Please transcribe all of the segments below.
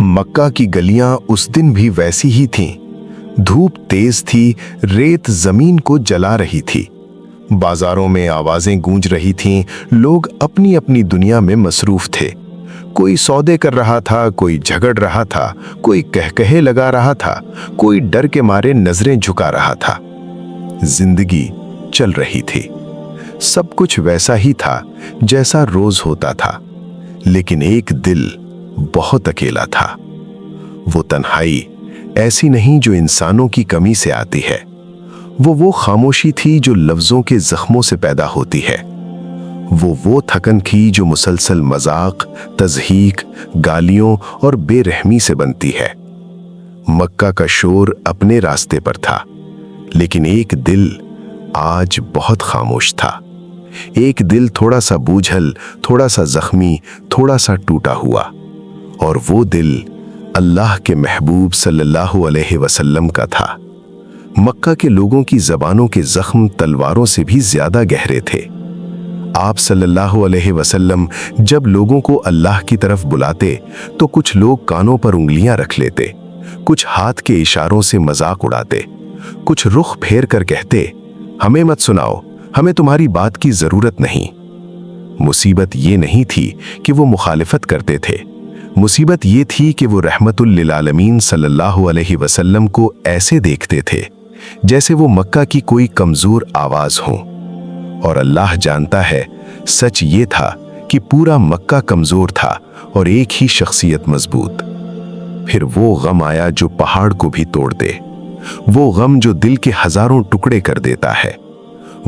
मक्का की गलियां उस दिन भी वैसी ही थीं। धूप तेज थी, रेत जमीन को जला रही थी। बाजारों में आवाजें गूंज रही थीं, लोग अपनी अपनी दुनिया में मसरूफ थे। कोई सौदे कर रहा था, कोई झगड़ रहा था, कोई कहकहे लगा रहा था, कोई डर के मारे नजरें झुका रहा था। जिंदगी चल रही थी। सब कुछ वैसा ही था जैसा रोज होता था, लेकिन एक दिल बहुत अकेला था। वो तन्हाई ऐसी नहीं जो इंसानों की कमी से आती है, वो खामोशी थी जो लफ्जों के जख्मों से पैदा होती है। वो थकन थी जो मुसलसल मजाक, तज़हीक, गालियों और बेरहमी से बनती है। मक्का का शोर अपने रास्ते पर था, लेकिन एक दिल आज बहुत खामोश था। एक दिल थोड़ा सा बूझल, थोड़ा सा जख्मी, थोड़ा सा टूटा हुआ। और वो दिल अल्लाह के महबूब सल्लल्लाहु अलैहि वसल्लम का था। मक्का के लोगों की जबानों के जख्म तलवारों से भी ज्यादा गहरे थे। आप सल्लल्लाहु अलैहि वसल्लम जब लोगों को अल्लाह की तरफ बुलाते तो कुछ लोग कानों पर उंगलियां रख लेते, कुछ हाथ के इशारों से मजाक उड़ाते, कुछ रुख फेर कर कहते, हमें मत सुनाओ, हमें तुम्हारी बात की जरूरत नहीं। मुसीबत ये नहीं थी कि वो मुखालिफत करते थे, मुसीबत ये थी कि वो रहमतुल लिल आलमीन सल्लल्लाहु अलैहि वसल्लम को ऐसे देखते थे जैसे वो मक्का की कोई कमजोर आवाज हो। और अल्लाह जानता है, सच ये था कि पूरा मक्का कमजोर था और एक ही शख्सियत मजबूत। फिर वो गम आया जो पहाड़ को भी तोड़ दे, वो गम जो दिल के हजारों टुकड़े कर देता है,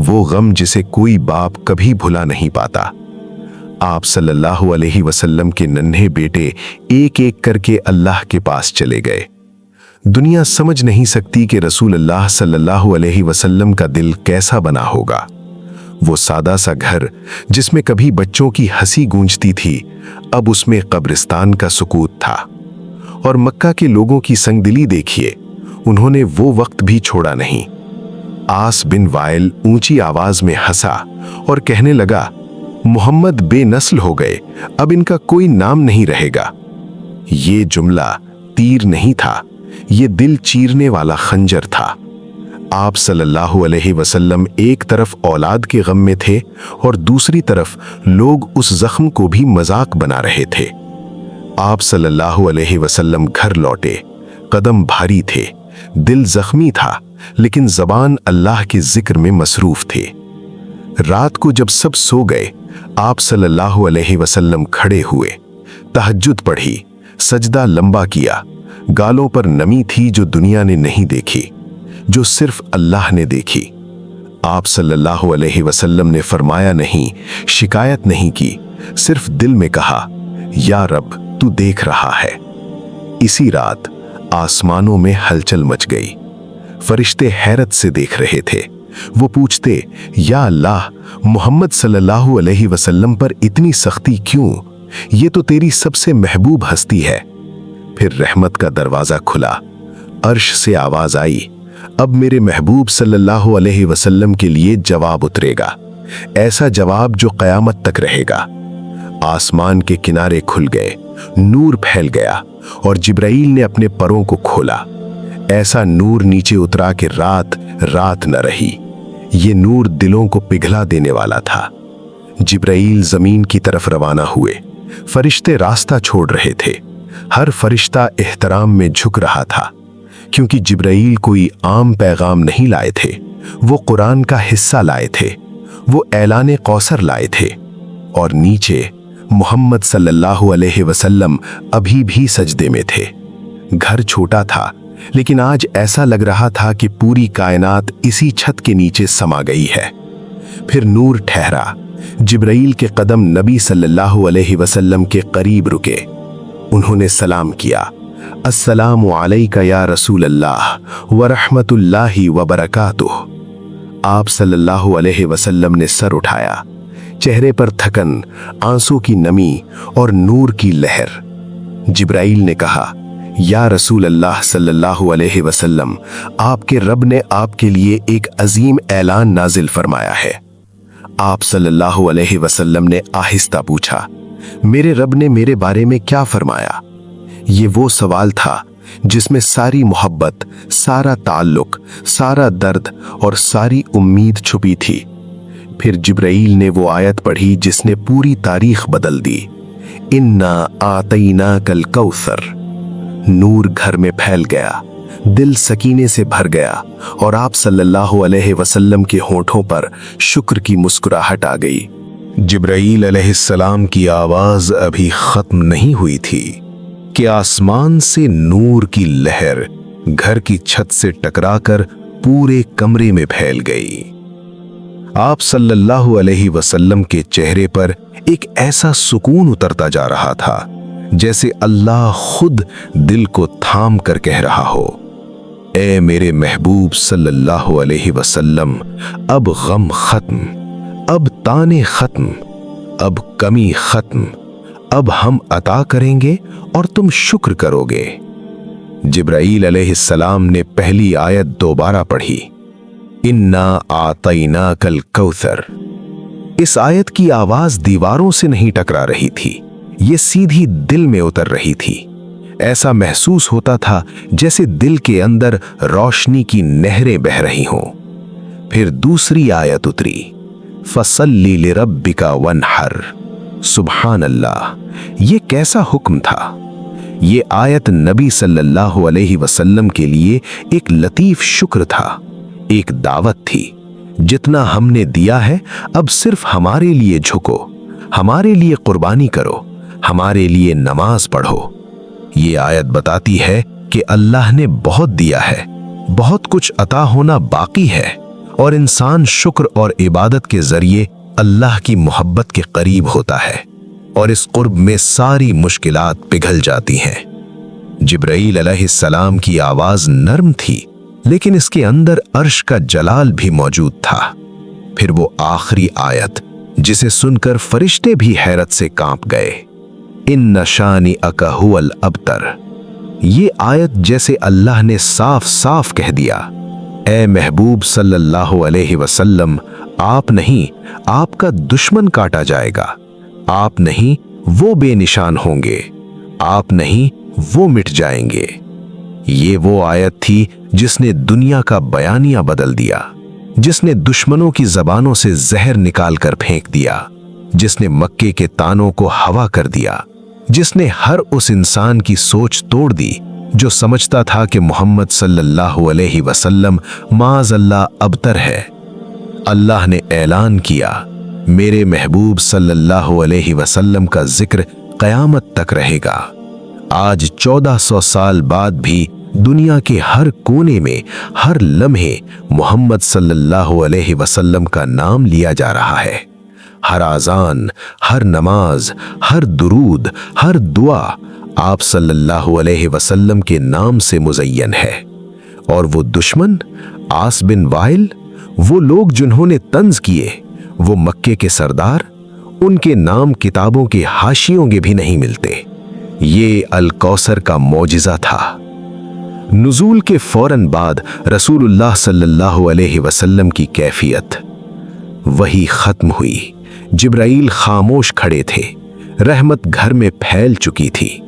वो गम जिसे कोई बाप कभी भुला नहीं पाता। आप सल्लल्लाहु अलैहि वसल्लम के नन्हे बेटे एक एक करके अल्लाह के पास चले गए। दुनिया समझ नहीं सकती कि रसूल अल्लाह सल्लल्लाहु अलैहि वसल्लम का दिल कैसा बना होगा। वो सादा सा घर जिसमें कभी बच्चों की हंसी गूंजती थी, अब उसमें कब्रिस्तान का सुकूत था। और मक्का के लोगों की संगदिली देखिए, उन्होंने वो वक्त भी छोड़ा नहीं। आस बिन वाइल ऊंची आवाज में हंसा और कहने लगा, मोहम्मद बेनस्ल हो गए, अब इनका कोई नाम नहीं रहेगा। ये जुमला तीर नहीं था, ये दिल चीरने वाला खंजर था। आप सल्लल्लाहु अलैहि वसल्लम एक तरफ औलाद के गम में थे और दूसरी तरफ लोग उस जख्म को भी मजाक बना रहे थे। आप सल्लल्लाहु अलैहि वसल्लम घर लौटे, कदम भारी थे, दिल जख्मी था, लेकिन जबान अल्लाह के जिक्र में मसरूफ थे। रात को जब सब सो गए, आप सल्लल्लाहु अलैहि वसल्लम खड़े हुए, तहज्जुद पढ़ी, सजदा लंबा किया। गालों पर नमी थी जो दुनिया ने नहीं देखी, जो सिर्फ अल्लाह ने देखी। आप सल्लल्लाहु अलैहि वसल्लम ने फरमाया नहीं, शिकायत नहीं की, सिर्फ दिल में कहा, या रब तू देख रहा है। इसी रात आसमानों में हलचल मच गई। फरिश्ते हैरत से देख रहे थे। वो पूछते, या अल्लाह, मोहम्मद सल्लल्लाहु अलैहि वसल्लम पर इतनी सख्ती क्यों? ये तो तेरी सबसे महबूब हस्ती है। फिर रहमत का दरवाजा खुला, अर्श से आवाज आई, अब मेरे महबूब सल्लल्लाहु अलैहि वसल्लम के लिए जवाब उतरेगा, ऐसा जवाब जो कयामत तक रहेगा। आसमान के किनारे खुल गए, नूर फैल गया और जिब्राईल ने अपने परों को खोला। ऐसा नूर नीचे उतरा कि रात रात न रही। ये नूर दिलों को पिघला देने वाला था। जिब्राईल जमीन की तरफ रवाना हुए। फरिश्ते रास्ता छोड़ रहे थे। हर फरिश्ता एहतराम में झुक रहा था, क्योंकि जिब्राईल कोई आम पैगाम नहीं लाए थे, वो कुरान का हिस्सा लाए थे, वो ऐलाने कौसर लाए थे। और नीचे मोहम्मद सल्लल्लाहु अलैहि वसल्लम अभी भी सजदे में थे। घर छोटा था, लेकिन आज ऐसा लग रहा था कि पूरी कायनात इसी छत के नीचे समा गई है। फिर नूर ठहरा। जिब्राईल के कदम नबी सल्लल्लाहु अलैहि वसल्लम के करीब रुके। उन्होंने सलाम किया, अस्सलामु अलैका या रसूल अल्लाह व रहमतुल्लाहि व बरकातुह। आप सल्लल्लाहु अलैहि वसल्लम ने सर उठाया, चेहरे पर थकन, आंसू की नमी और नूर की लहर। जिब्राईल ने कहा, या रसूल अल्लाह सल्लल्लाहु अलैहि वसल्लम, आपके रब ने आपके लिए एक अजीम ऐलान नाजिल फरमाया है। आप सल्लल्लाहु अलैहि वसल्लम ने आहिस्ता पूछा, मेरे रब ने मेरे बारे में क्या फरमाया? ये वो सवाल था जिसमें सारी मोहब्बत, सारा ताल्लुक, सारा दर्द और सारी उम्मीद छुपी थी। फिर जिब्राईल ने वो आयत पढ़ी जिसने पूरी तारीख बदल दी। इन्ना आतईना कल कौसर। नूर घर में फैल गया, दिल सकीने से भर गया और आप सल्लल्लाहु अलैहि वसल्लम के होठों पर शुक्र की मुस्कुराहट आ गई। जिब्राईल अलैहिस्सलाम की आवाज अभी खत्म नहीं हुई थी कि आसमान से नूर की लहर घर की छत से टकराकर पूरे कमरे में फैल गई। आप सल्लल्लाहु अलैहि वसल्लम के चेहरे पर एक ऐसा सुकून उतरता जा रहा था जैसे अल्लाह खुद दिल को थाम कर कह रहा हो, ए मेरे महबूब सल्लल्लाहु अलैहि वसल्लम, अब गम खत्म, अब ताने खत्म, अब कमी खत्म, अब हम अता करेंगे और तुम शुक्र करोगे। जिब्राईल अलैहिस्सलाम ने पहली आयत दोबारा पढ़ी, इन्ना आतईना कल कौसर। इस आयत की आवाज दीवारों से नहीं टकरा रही थी, ये सीधी दिल में उतर रही थी। ऐसा महसूस होता था जैसे दिल के अंदर रोशनी की नहरें बह रही हों। फिर दूसरी आयत उतरी, फसल्ली लिरब्बिका वनहर। सुभान अल्लाह, ये कैसा हुक्म था। ये आयत नबी सल्लल्लाहु अलैहि वसल्लम के लिए एक लतीफ शुक्र था, एक दावत थी। जितना हमने दिया है अब सिर्फ हमारे लिए झुको, हमारे लिए कुर्बानी करो, हमारे लिए नमाज पढ़ो। ये आयत बताती है कि अल्लाह ने बहुत दिया है, बहुत कुछ अता होना बाकी है और इंसान शुक्र और इबादत के जरिए अल्लाह की मोहब्बत के करीब होता है और इस कुर्ब में सारी मुश्किलात पिघल जाती हैं। जिब्राईल अलैहिस्सलाम की आवाज नर्म थी, लेकिन इसके अंदर अर्श का जलाल भी मौजूद था। फिर वो आखिरी आयत जिसे सुनकर फरिश्ते भी हैरत से कांप गए, इन नशानी अकहुअल अबतर। ये आयत जैसे अल्लाह ने साफ साफ कह दिया, ए महबूब सल्लल्लाहु अलैहि वसल्लम, आप नहीं, आपका दुश्मन काटा जाएगा। आप नहीं, वो बेनिशान होंगे। आप नहीं, वो मिट जाएंगे। ये वो आयत थी जिसने दुनिया का बयानिया बदल दिया, जिसने दुश्मनों की जबानों से जहर निकाल कर फेंक दिया, जिसने मक्के के तानों को हवा कर दिया, जिसने हर उस इंसान की सोच तोड़ दी जो समझता था कि मोहम्मद सल्लल्लाहु अलैहि वसल्लम माज़अल्लाह अबतर है। अल्लाह ने ऐलान किया, मेरे महबूब सल्लल्लाहु अलैहि वसल्लम का जिक्र क़यामत तक रहेगा। आज 1400 साल बाद भी दुनिया के हर कोने में हर लम्हे मोहम्मद सल्लल्लाहु अलैहि वसल्लम का नाम लिया जा रहा है। हर आज़ान, हर नमाज, हर दुरूद, हर दुआ आप सल्लल्लाहु अलैहि वसल्लम के नाम से मुज़य्यन है। और वो दुश्मन आस बिन वाइल, वो लोग जिन्होंने तंज किए, वो मक्के के सरदार, उनके नाम किताबों के हाशियों के भी नहीं मिलते। ये अल कौसर का मौजिज़ा था। नुज़ूल के फौरन बाद रसूलुल्लाह सल्लल्लाहु अलैहि वसल्लम की कैफियत वही खत्म हुई। जिब्राईल खामोश खड़े थे, रहमत घर में फैल चुकी थी।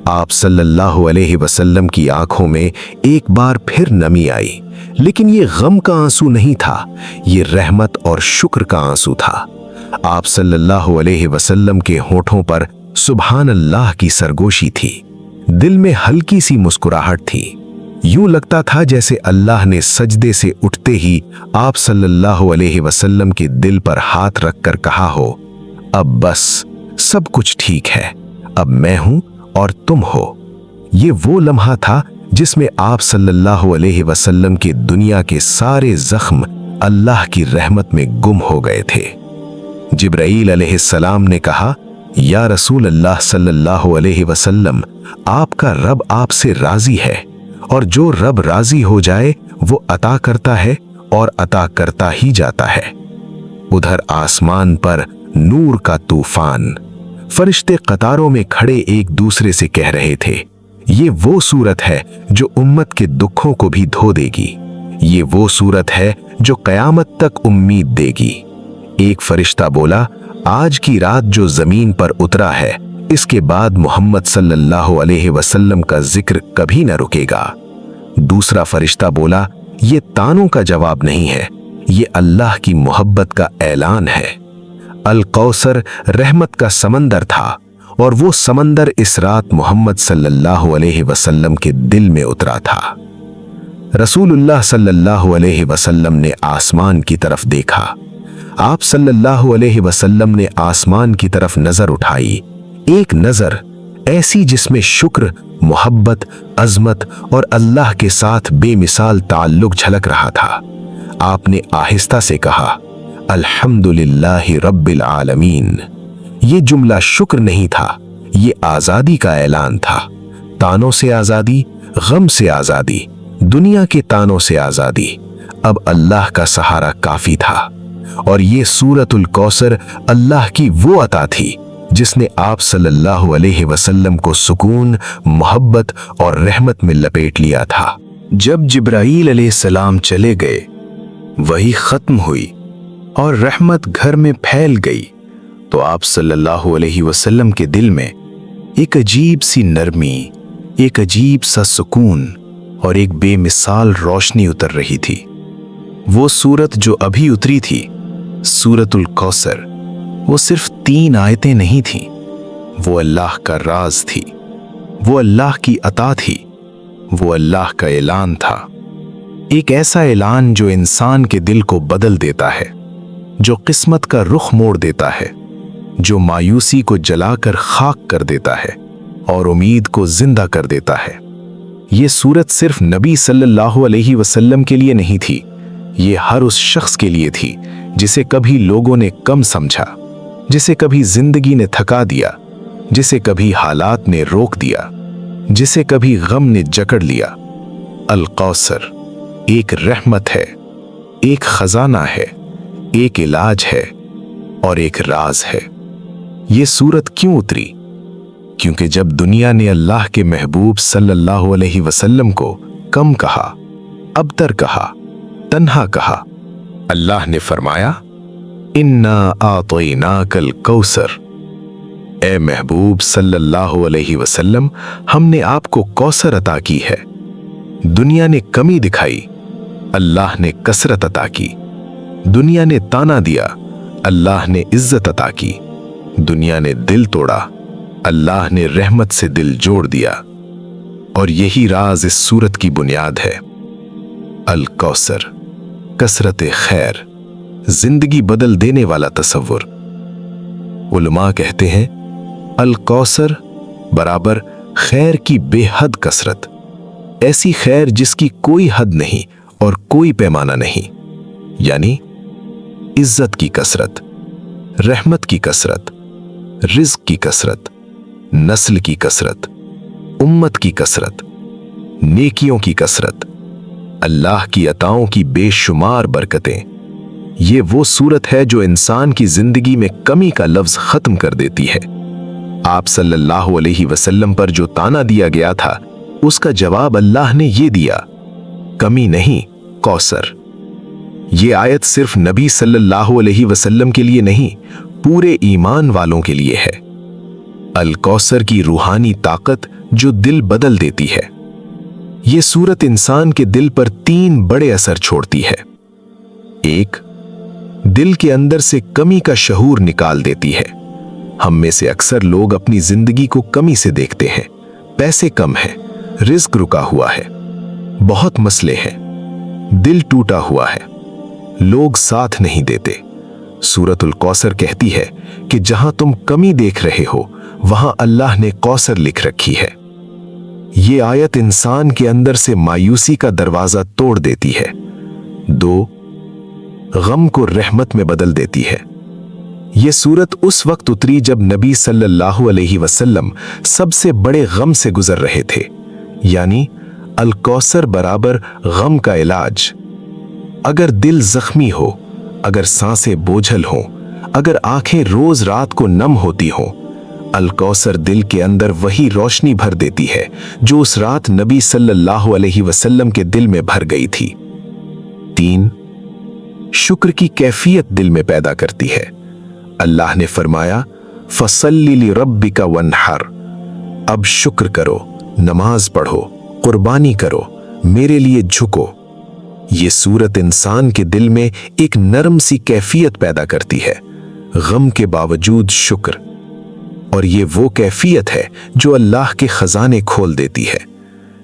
आप सल्लल्लाहु अलैहि वसल्लम की आंखों में एक बार फिर नमी आई, लेकिन ये गम का आंसू नहीं था, ये रहमत और शुक्र का आंसू था। आप सल्लल्लाहु अलैहि वसल्लम के होठों पर सुभान अल्लाह की सरगोशी थी, दिल में हल्की सी मुस्कुराहट थी। यूं लगता था जैसे अल्लाह ने सजदे से उठते ही आप सल्लल्लाहु अलैहि वसल्लम के दिल पर हाथ रखकर कहा हो, अब बस सब कुछ ठीक है, अब मैं हूं और तुम हो। ये वो लम्हा था जिसमें आप सल्लल्लाहु अलैहि वसल्लम के दुनिया के सारे जख्म अल्लाह की रहमत में गुम हो गए थे। जिब्राईल अलैहिस्सलाम ने कहा, या रसूल अल्लाह सल्लल्लाहु अलैहि वसल्लम, आपका रब आपसे राजी है और जो रब राजी हो जाए वो अता करता है और अता करता ही जाता है। उधर आसमान पर नूर का तूफान, फरिश्ते कतारों में खड़े एक दूसरे से कह रहे थे, ये वो सूरत है जो उम्मत के दुखों को भी धो देगी, ये वो सूरत है जो कयामत तक उम्मीद देगी। एक फरिश्ता बोला, आज की रात जो जमीन पर उतरा है इसके बाद मोहम्मद सल्लल्लाहु अलैहि वसल्लम का जिक्र कभी न रुकेगा। दूसरा फरिश्ता बोला, ये तानों का जवाब नहीं है, ये अल्लाह की मोहब्बत का ऐलान है। अल कौसर रहमत का समंदर था और वो समंदर इस रात मोहम्मद सल्लल्लाहु अलैहि वसल्लम के दिल में उतरा था। रसूलुल्लाह सल्लल्लाहु अलैहि वसल्लम ने आसमान की तरफ देखा। आप सल्लल्लाहु अलैहि वसल्लम ने आसमान की तरफ नजर उठाई, एक नजर ऐसी जिसमें शुक्र, मोहब्बत, अजमत और अल्लाह के साथ बेमिसाल ताल्लुक झलक रहा था। आपने आहिस्ता से कहा, अल्हम्दुलिल्लाहि रब्बिल आलमीन। ये जुमला शुक्र नहीं था, ये आजादी का ऐलान था। तानों से आजादी, गम से आजादी, दुनिया के तानों से आजादी। अब अल्लाह का सहारा काफी था और ये सूरतुल कौसर अल्लाह की वो अता थी जिसने आप सल्लल्लाहु अलैहि वसल्लम को सुकून, मोहब्बत और रहमत में लपेट लिया था। जब जिब्राईल अलैहिस्सलाम चले गए, वही खत्म हुई और रहमत घर में फैल गई, तो आप सल्लल्लाहु अलैहि वसल्लम के दिल में एक अजीब सी नरमी, एक अजीब सा सुकून और एक बेमिसाल रोशनी उतर रही थी। वो सूरत जो अभी उतरी थी, सूरतुल कौसर, वो सिर्फ 3 आयतें नहीं थीं, वो अल्लाह का राज थी, वो अल्लाह की अता थी, वो अल्लाह का ऐलान था। एक ऐसा ऐलान जो इंसान के दिल को बदल देता है, जो किस्मत का रुख मोड़ देता है, जो मायूसी को जलाकर खाक कर देता है और उम्मीद को जिंदा कर देता है। ये सूरत सिर्फ नबी सल्लल्लाहु अलैहि वसल्लम के लिए नहीं थी, ये हर उस शख्स के लिए थी जिसे कभी लोगों ने कम समझा, जिसे कभी जिंदगी ने थका दिया, जिसे कभी हालात ने रोक दिया, जिसे कभी गम ने जकड़ लिया। अल कौसर एक रहमत है, एक खजाना है, एक इलाज है और एक राज है। ये सूरत क्यों उतरी? क्योंकि जब दुनिया ने अल्लाह के महबूब सल्लल्लाहु अलैहि वसल्लम को कम कहा, अबतर कहा, तन्हा कहा, अल्लाह ने फरमाया, इन्ना आतैनाकल कौसर। ए महबूब सल्लल्लाहु अलैहि वसल्लम, हमने आपको कौसर अता की है। दुनिया ने कमी दिखाई, अल्लाह ने कसरत अता की। दुनिया ने ताना दिया, अल्लाह ने इज्जत अता की। दुनिया ने दिल तोड़ा, अल्लाह ने रहमत से दिल जोड़ दिया। और यही राज इस सूरत की बुनियाद है। अल कौसर, कसरत खैर, जिंदगी बदल देने वाला तसव्वुर। उलमा कहते हैं, अल कौसर बराबर खैर की बेहद कसरत, ऐसी खैर जिसकी कोई हद नहीं और कोई पैमाना नहीं। यानी इज्जत की कसरत, रहमत की कसरत, रिज़्क की कसरत, नस्ल की कसरत, उम्मत की कसरत, नेकियों की कसरत, अल्लाह की अताओं की बेशुमार बरकतें। ये वो सूरत है जो इंसान की जिंदगी में कमी का लफ्ज खत्म कर देती है। आप सल्लल्लाहु अलैहि वसल्लम पर जो ताना दिया गया था, उसका जवाब अल्लाह ने ये दिया, कमी नहीं, कौसर। ये आयत सिर्फ नबी सल्लल्लाहु अलैहि वसल्लम के लिए नहीं, पूरे ईमान वालों के लिए है। अल कौसर की रूहानी ताकत जो दिल बदल देती है। ये सूरत इंसान के दिल पर 3 बड़े असर छोड़ती है। 1, दिल के अंदर से कमी का शऊर निकाल देती है। हम में से अक्सर लोग अपनी जिंदगी को कमी से देखते हैं। पैसे कम है, रिस्क रुका हुआ है, बहुत मसले हैं, दिल टूटा हुआ है, लोग साथ नहीं देते। सूरतुल कौसर कहती है कि जहां तुम कमी देख रहे हो, वहां अल्लाह ने कौसर लिख रखी है। ये आयत इंसान के अंदर से मायूसी का दरवाजा तोड़ देती है। 2, गम को रहमत में बदल देती है। यह सूरत उस वक्त उतरी जब नबी सल्लल्लाहु अलैहि वसल्लम सबसे बड़े गम से गुजर रहे थे, यानी अल कौसर बराबर गम का इलाज। अगर दिल जख्मी हो, अगर सांसें बोझल हों, अगर आंखें रोज रात को नम होती हों, अल कौसर दिल के अंदर वही रोशनी भर देती है जो उस रात नबी सल्लल्लाहु अलैहि वसल्लम के दिल में भर गई थी। 3, शुक्र की कैफियत दिल में पैदा करती है। अल्लाह ने फरमाया, फसल्ली लिरब्बिका वन्हर, अब शुक्र करो, नमाज पढ़ो, कुर्बानी करो, मेरे लिए झुको। ये सूरत इंसान के दिल में एक नरम सी कैफियत पैदा करती है, गम के बावजूद शुक्र। और ये वो कैफियत है जो अल्लाह के खजाने खोल देती है।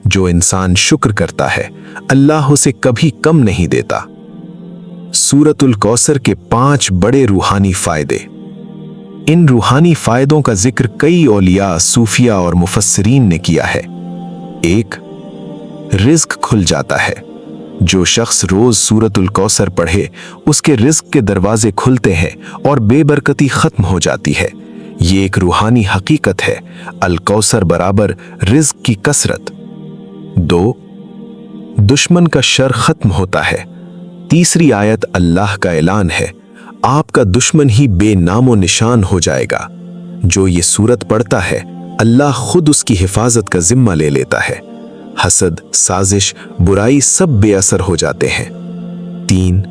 जो इंसान शुक्र करता है, अल्लाह उसे कभी कम नहीं देता। सूरतुल कौसर के 5 बड़े रूहानी फायदे। इन रूहानी फायदों का जिक्र कई औलिया, सूफिया और मुफस्सिरीन ने किया है। 1. रिज्क खुल जाता है। जो शख्स रोज सूरतुल कौसर पढ़े, उसके रिज्क के दरवाजे खुलते हैं और बेबरकती खत्म हो जाती है। ये एक रूहानी हकीकत है। अल कौसर बराबर रिज्क की कसरत। 2. दुश्मन का शर खत्म होता है। तीसरी आयत अल्लाह का ऐलान है, आपका दुश्मन ही बेनामो निशान हो जाएगा। जो ये सूरत पढ़ता है, अल्लाह खुद उसकी हिफाजत का जिम्मा ले लेता है। हसद, साजिश, बुराई सब बेअसर हो जाते हैं। 3.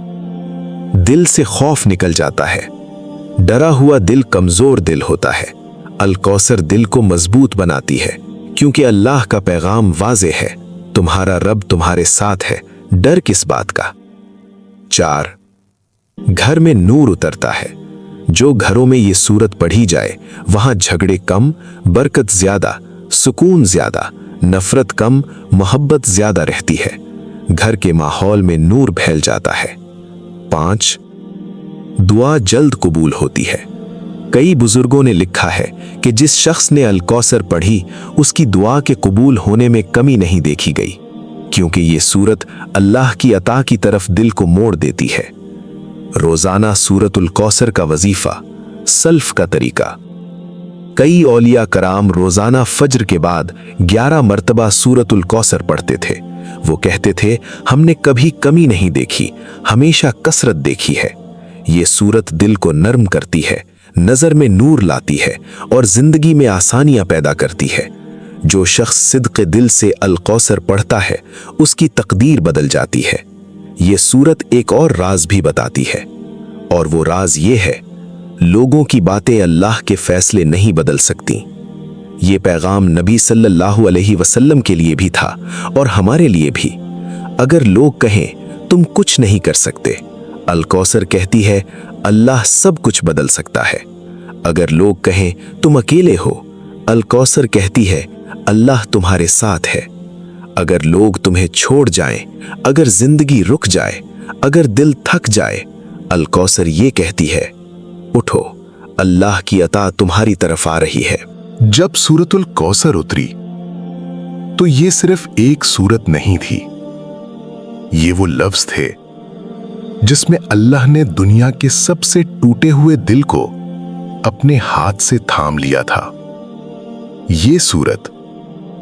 दिल से खौफ निकल जाता है। डरा हुआ दिल कमजोर दिल होता है। अल कौसर दिल को मजबूत बनाती है, क्योंकि अल्लाह का पैगाम वाज़े है, तुम्हारा रब तुम्हारे साथ है, डर किस बात का। 4. घर में नूर उतरता है। जो घरों में ये सूरत पढ़ी जाए, वहां झगड़े कम, बरकत ज्यादा, सुकून ज्यादा, नफरत कम, मोहब्बत ज्यादा रहती है। घर के माहौल में नूर फैल जाता है। 5. दुआ जल्द कबूल होती है। कई बुजुर्गों ने लिखा है कि जिस शख्स ने अल कौसर पढ़ी, उसकी दुआ के कबूल होने में कमी नहीं देखी गई, क्योंकि ये सूरत अल्लाह की अता की तरफ दिल को मोड़ देती है। रोजाना सूरतुल कौसर का वजीफा, सल्फ का तरीका। कई औलिया कराम रोजाना फज्र के बाद 11 मर्तबा सूरतुल कौसर पढ़ते थे। वो कहते थे, हमने कभी कमी नहीं देखी, हमेशा कसरत देखी है। ये सूरत दिल को नर्म करती है, नजर में नूर लाती है और जिंदगी में आसानियां पैदा करती है। जो शख्स सिद्क़ दिल से अल कौसर पढ़ता है, उसकी तकदीर बदल जाती है। ये सूरत एक और राज भी बताती है, और वो राज ये है, लोगों की बातें अल्लाह के फैसले नहीं बदल सकती। ये पैगाम नबी सल्लल्लाहु अलैहि वसल्लम के लिए भी था और हमारे लिए भी। अगर लोग कहें तुम कुछ नहीं कर सकते, अल कौसर कहती है अल्लाह सब कुछ बदल सकता है। अगर लोग कहें तुम अकेले हो, अल कौसर कहती है अल्लाह तुम्हारे साथ है। अगर लोग तुम्हें छोड़ जाएं, अगर जिंदगी रुक जाए, अगर दिल थक जाए, अल कौसर ये कहती है उठो, अल्लाह की अता तुम्हारी तरफ आ रही है। जब सूरतुल कौसर उतरी, तो ये सिर्फ एक सूरत नहीं थी, ये वो लफ्ज थे जिसमें अल्लाह ने दुनिया के सबसे टूटे हुए दिल को अपने हाथ से थाम लिया था। ये सूरत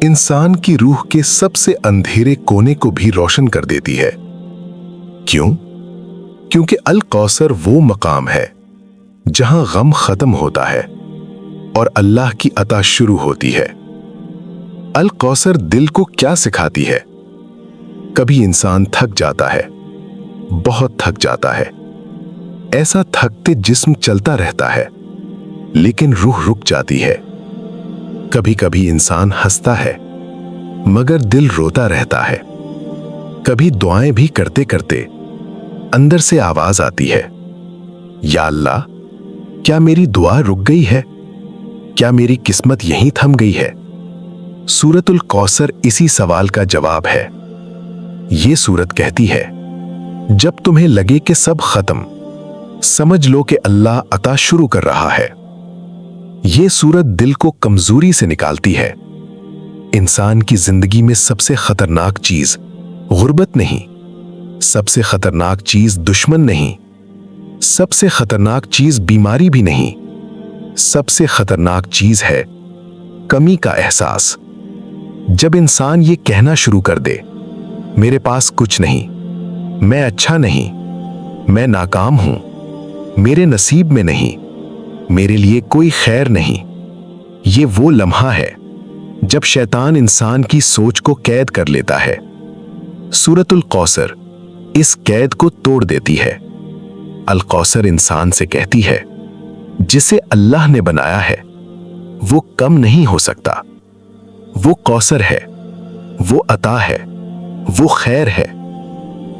इंसान की रूह के सबसे अंधेरे कोने को भी रोशन कर देती है। क्यों? क्योंकि अल कौसर वो मकाम है जहां गम खत्म होता है और अल्लाह की अता शुरू होती है। अल कौसर दिल को क्या सिखाती है? कभी इंसान थक जाता है, बहुत थक जाता है। ऐसा थकते जिस्म चलता रहता है, लेकिन रूह रुक जाती है। कभी कभी इंसान हंसता है, मगर दिल रोता रहता है। कभी दुआएं भी करते करते अंदर से आवाज आती है, या अल्लाह, क्या मेरी दुआ रुक गई है? क्या मेरी किस्मत यहीं थम गई है? सूरतुल कौसर इसी सवाल का जवाब है। ये सूरत कहती है, जब तुम्हें लगे कि सब खत्म, समझ लो कि अल्लाह अता शुरू कर रहा है। ये सूरत दिल को कमजोरी से निकालती है। इंसान की जिंदगी में सबसे खतरनाक चीज गुर्बत नहीं, सबसे खतरनाक चीज दुश्मन नहीं, सबसे खतरनाक चीज बीमारी भी नहीं, सबसे खतरनाक चीज है कमी का एहसास। जब इंसान ये कहना शुरू कर दे, मेरे पास कुछ नहीं, मैं अच्छा नहीं, मैं नाकाम हूं, मेरे नसीब में नहीं, मेरे लिए कोई खैर नहीं, ये वो लम्हा है जब शैतान इंसान की सोच को कैद कर लेता है। सूरतुल कौसर इस कैद को तोड़ देती है। अल कौसर इंसान से कहती है, जिसे अल्लाह ने बनाया है वो कम नहीं हो सकता। वो कौसर है, वो अता है, वो खैर है।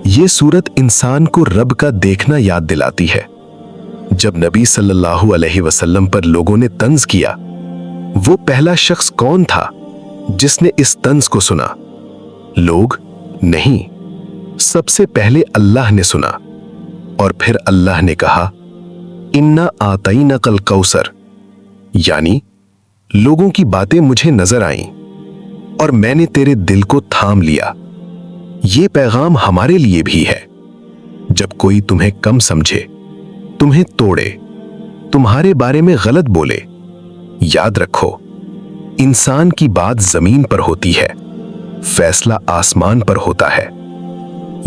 ये सूरत इंसान को रब का देखना याद दिलाती है। जब नबी सल्लल्लाहु अलैहि वसल्लम पर लोगों ने तंज किया, वो पहला शख्स कौन था जिसने इस तंज को सुना? लोग नहीं, सबसे पहले अल्लाह ने सुना। और फिर अल्लाह ने कहा, इन्ना आतईना कल कौसर, यानी लोगों की बातें मुझे नजर आईं और मैंने तेरे दिल को थाम लिया। ये पैगाम हमारे लिए भी है। जब कोई तुम्हें कम समझे, तुम्हें तोड़े, तुम्हारे बारे में गलत बोले, याद रखो, इंसान की बात जमीन पर होती है, फैसला आसमान पर होता है।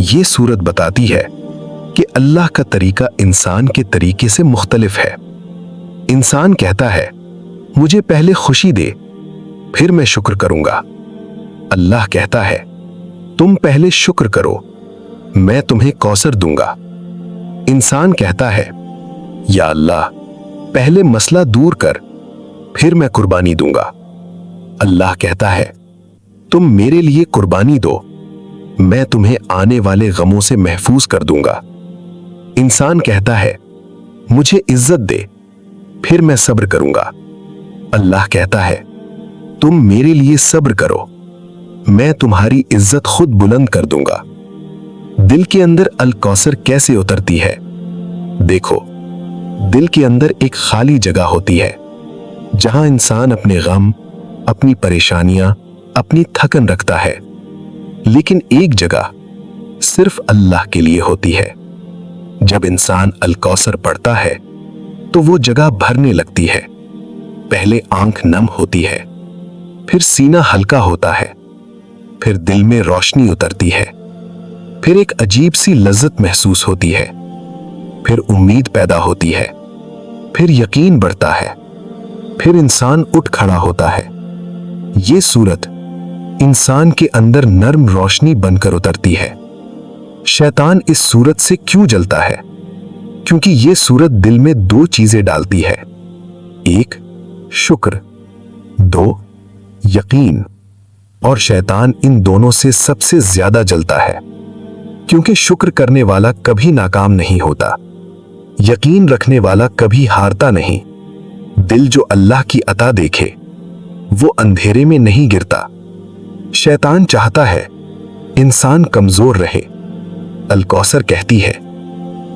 ये सूरत बताती है कि अल्लाह का तरीका इंसान के तरीके से मुख्तलिफ है। इंसान कहता है, मुझे पहले खुशी दे, फिर मैं शुक्र करूंगा। अल्लाह कहता है, तुम पहले शुक्र करो, मैं तुम्हें कौसर दूंगा। इंसान कहता है, या अल्लाह, पहले मसला दूर कर, फिर मैं कुर्बानी दूंगा। अल्लाह कहता है, तुम मेरे लिए कुर्बानी दो, मैं तुम्हें आने वाले गमों से महफूज कर दूंगा। इंसान कहता है, मुझे इज्जत दे, फिर मैं सब्र करूंगा। अल्लाह कहता है, तुम मेरे लिए सब्र करो, मैं तुम्हारी इज्जत खुद बुलंद कर दूंगा। दिल के अंदर अल कौसर कैसे उतरती है? देखो, दिल के अंदर एक खाली जगह होती है जहां इंसान अपने गम, अपनी परेशानियां, अपनी थकन रखता है। लेकिन एक जगह सिर्फ अल्लाह के लिए होती है। जब इंसान अल कौसर पढ़ता है तो वो जगह भरने लगती है। पहले आंख नम होती है, फिर सीना हल्का होता है, फिर दिल में रोशनी उतरती है, फिर एक अजीब सी लज्जत महसूस होती है, फिर उम्मीद पैदा होती है, फिर यकीन बढ़ता है, फिर इंसान उठ खड़ा होता है। ये सूरत इंसान के अंदर नर्म रोशनी बनकर उतरती है। शैतान इस सूरत से क्यों जलता है? क्योंकि ये सूरत दिल में दो चीजें डालती है, एक शुक्र, दो यकीन। और शैतान इन दोनों से सबसे ज्यादा जलता है, क्योंकि शुक्र करने वाला कभी नाकाम नहीं होता, यकीन रखने वाला कभी हारता नहीं। दिल जो अल्लाह की अता देखे वो अंधेरे में नहीं गिरता। शैतान चाहता है इंसान कमजोर रहे। अल कौसर कहती है,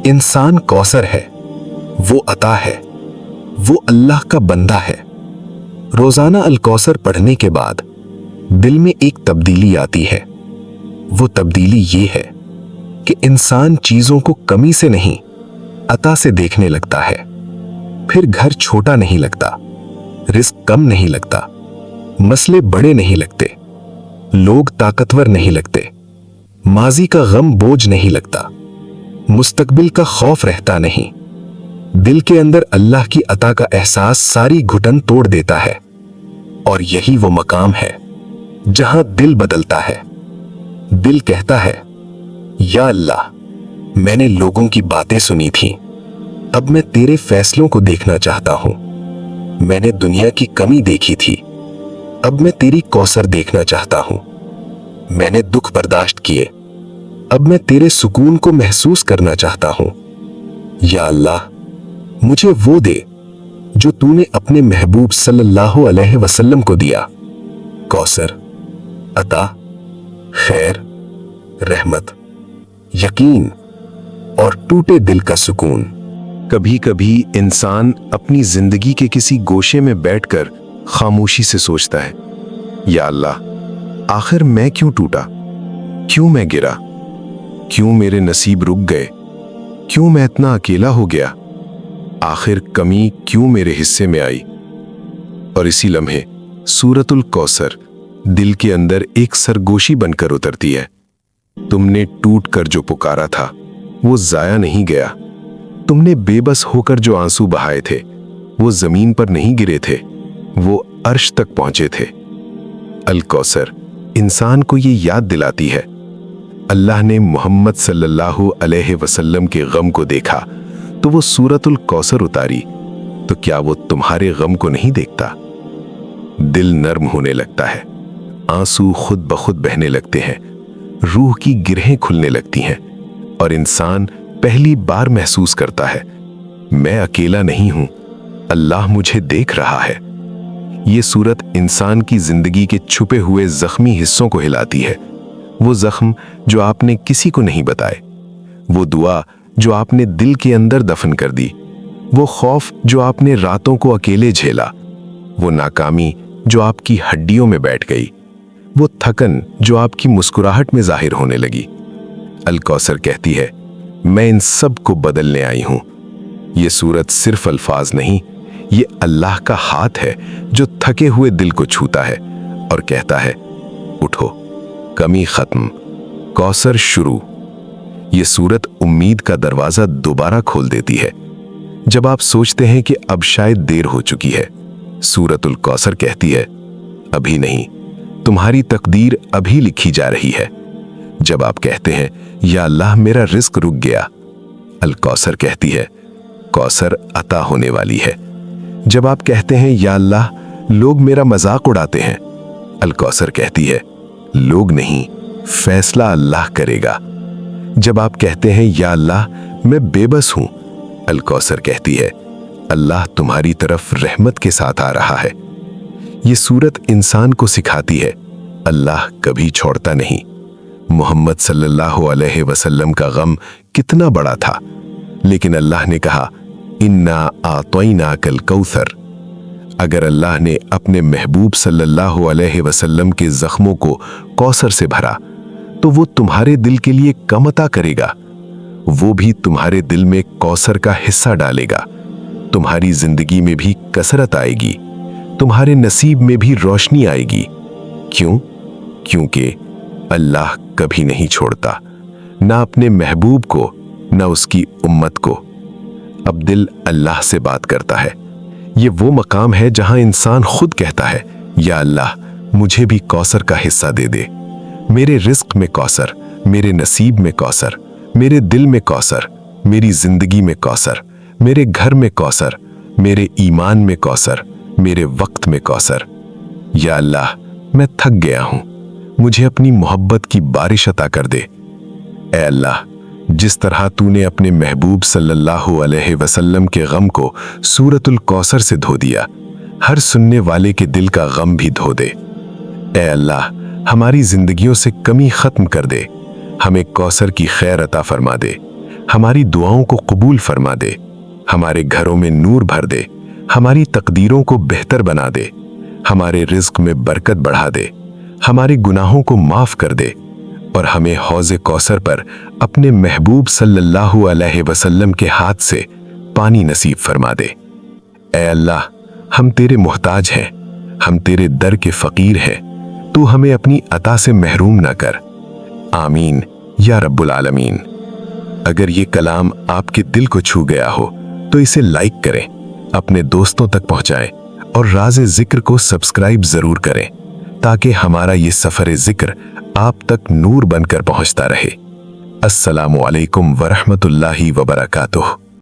इंसान कौसर है, वो अता है, वो अल्लाह का बंदा है। रोजाना अल कौसर पढ़ने के बाद दिल में एक तब्दीली आती है। वो तब्दीली ये है कि इंसान चीजों को कमी से नहीं, अता से देखने लगता है। फिर घर छोटा नहीं लगता, रिस्क कम नहीं लगता, मसले बड़े नहीं लगते, लोग ताकतवर नहीं लगते, माजी का गम बोझ नहीं लगता, मुस्तकबिल का खौफ रहता नहीं। दिल के अंदर अल्लाह की अता का एहसास सारी घुटन तोड़ देता है। और यही वो मकाम है जहां दिल बदलता है। दिल कहता है, या अल्लाह, मैंने लोगों की बातें सुनी थी, अब मैं तेरे फैसलों को देखना चाहता हूं। मैंने दुनिया की कमी देखी थी, अब मैं तेरी कौसर देखना चाहता हूं। मैंने दुख बर्दाश्त किए, अब मैं तेरे सुकून को महसूस करना चाहता हूं। या अल्लाह, मुझे वो दे जो तूने अपने महबूब सल्लल्लाहु अलैहि वसल्लम को दिया, कौसर, अता, खैर, रहमत, यकीन और टूटे दिल का सुकून। कभी कभी इंसान अपनी जिंदगी के किसी गोशे में बैठकर खामोशी से सोचता है, या अल्लाह, आखिर मैं क्यों टूटा? क्यों मैं गिरा? क्यों मेरे नसीब रुक गए? क्यों मैं इतना अकेला हो गया? आखिर कमी क्यों मेरे हिस्से में आई? और इसी लम्हे सूरतुल कौसर दिल के अंदर एक सरगोशी बनकर उतरती है। तुमने टूट कर जो पुकारा था वो जाया नहीं गया। तुमने बेबस होकर जो आंसू बहाए थे वो जमीन पर नहीं गिरे थे, वो अर्श तक पहुंचे थे। अल कौसर इंसान को ये याद दिलाती है, अल्लाह ने मोहम्मद सल्लल्लाहु अलैहि वसल्लम के गम को देखा तो वो सूरतुल कौसर उतारी। तो क्या वो तुम्हारे गम को नहीं देखता? दिल नर्म होने लगता है, आंसू खुद ब खुद बहने लगते हैं, रूह की गिरहें खुलने लगती हैं और इंसान पहली बार महसूस करता है, मैं अकेला नहीं हूं, अल्लाह मुझे देख रहा है। ये सूरत इंसान की जिंदगी के छुपे हुए जख्मी हिस्सों को हिलाती है। वो जख्म जो आपने किसी को नहीं बताए, वो दुआ जो आपने दिल के अंदर दफन कर दी, वो खौफ जो आपने रातों को अकेले झेला, वो नाकामी जो आपकी हड्डियों में बैठ गई, वो थकन जो आपकी मुस्कुराहट में जाहिर होने लगी। अल कौसर कहती है, मैं इन सब को बदलने आई हूं। ये सूरत सिर्फ अल्फाज नहीं, ये अल्लाह का हाथ है जो थके हुए दिल को छूता है और कहता है, उठो, कमी खत्म, कौसर शुरू। ये सूरत उम्मीद का दरवाजा दोबारा खोल देती है। जब आप सोचते हैं कि अब शायद देर हो चुकी है, सूरतुल कौसर कहती है, अभी नहीं, तुम्हारी तकदीर अभी लिखी जा रही है। जब आप कहते हैं, या अल्लाह मेरा रिस्क रुक गया, अल कौसर कहती है, कौसर अता होने वाली है। जब आप कहते हैं, या अल्लाह लोग मेरा मजाक उड़ाते हैं, अल कौसर कहती है, लोग नहीं, फैसला अल्लाह करेगा। जब आप कहते हैं, या अल्लाह मैं बेबस हूं, अल कौसर कहती है, अल्लाह तुम्हारी तरफ रहमत के साथ आ रहा है। ये सूरत इंसान को सिखाती है, अल्लाह कभी छोड़ता नहीं। मोहम्मद सल्लल्लाहु अलैहि वसल्लम का गम कितना बड़ा था, लेकिन अल्लाह ने कहा, इन्ना आतैना कल कौसर। अगर अल्लाह ने अपने महबूब सल्लल्लाहु अलैहि वसल्लम के जख्मों को कौसर से भरा, तो वो तुम्हारे दिल के लिए कम अता करेगा। वो भी तुम्हारे दिल में कौसर का हिस्सा डालेगा। तुम्हारी जिंदगी में भी कसरत आएगी, तुम्हारे नसीब में भी रोशनी आएगी। क्यों? क्योंकि अल्लाह कभी नहीं छोड़ता, ना अपने महबूब को, ना उसकी उम्मत को। अब दिल अल्लाह से बात करता है। ये वो मकाम है जहां इंसान खुद कहता है, या अल्लाह मुझे भी कौसर का हिस्सा दे दे। मेरे रिस्क में कौसर, मेरे नसीब में कौसर, मेरे दिल में कौसर, मेरी जिंदगी में कौसर, मेरे घर में कौसर, मेरे ईमान में कौसर, मेरे वक्त में कौसर। या अल्लाह मैं थक गया हूं, मुझे अपनी मोहब्बत की बारिश अता कर दे। ए अल्लाह, जिस तरह तूने अपने महबूब सल्लल्लाहु अलैहि वसल्लम के गम को सूरतुल कौसर से धो दिया, हर सुनने वाले के दिल का गम भी धो दे। ए अल्लाह, हमारी जिंदगियों से कमी खत्म कर दे, हमें कौसर की खैर अता फरमा दे, हमारी दुआओं को कबूल फरमा दे, हमारे घरों में नूर भर दे, हमारी तकदीरों को बेहतर बना दे, हमारे रिज्क में बरकत बढ़ा दे, हमारे गुनाहों को माफ कर दे और हमें हौज़े कौसर पर अपने महबूब सल्लल्लाहु अलैहि वसल्लम के हाथ से पानी नसीब फरमा दे। ए अल्लाह, हम तेरे मोहताज हैं, हम तेरे दर के फकीर हैं, तू हमें अपनी अता से महरूम ना कर। आमीन या रब्बुल आलमीन। अगर ये कलाम आपके दिल को छू गया हो तो इसे लाइक करें, अपने दोस्तों तक पहुंचाएं और राज़े जिक्र को सब्सक्राइब जरूर करें, ताकि हमारा ये सफर जिक्र आप तक नूर बनकर पहुंचता रहे। अस्सलामु अलैकुम वरहमतुल्लाहि वबरकातुहू।